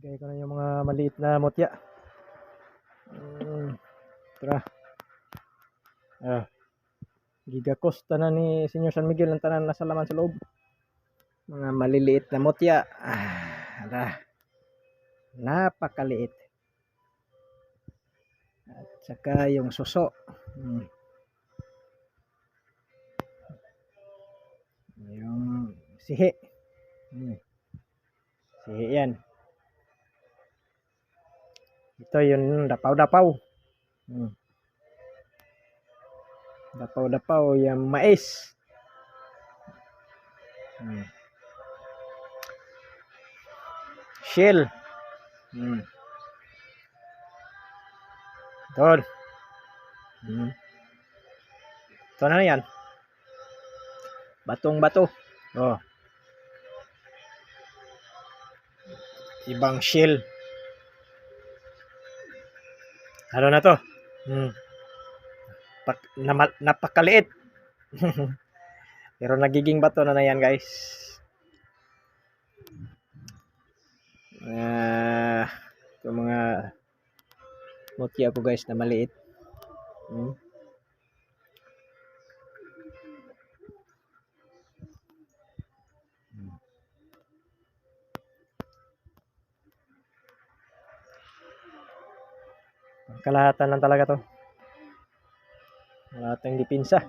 Lagay ko na yung mga maliit na mutya. Tara. Gigakosta na ni Senyor San Miguel ang tanan nasa laman sa loob. Mga maliliit na mutya. Napakaliit. At saka yung suso. Yung sihi. Sihi yan. Ito yung dapaw-dapaw. Dapaw-dapaw yung mais. Shell. Doon. Ito na yan. Batong-bato. Ibang shell. Ano na to? Napakaliit. Pero nagiging bato na yan, guys. Ito mga mutya ko, guys, na maliit. Kalahatan lang talaga to. Wala tayong dipinsa.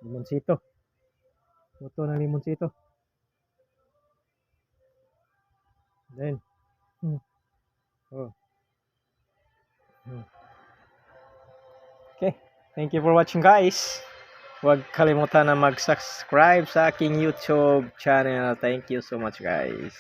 Limonsito. Puto ng limonsito. Then. Okay. Thank you for watching, guys. Huwag kalimutan na mag-subscribe sa aking YouTube channel. Thank you so much, guys.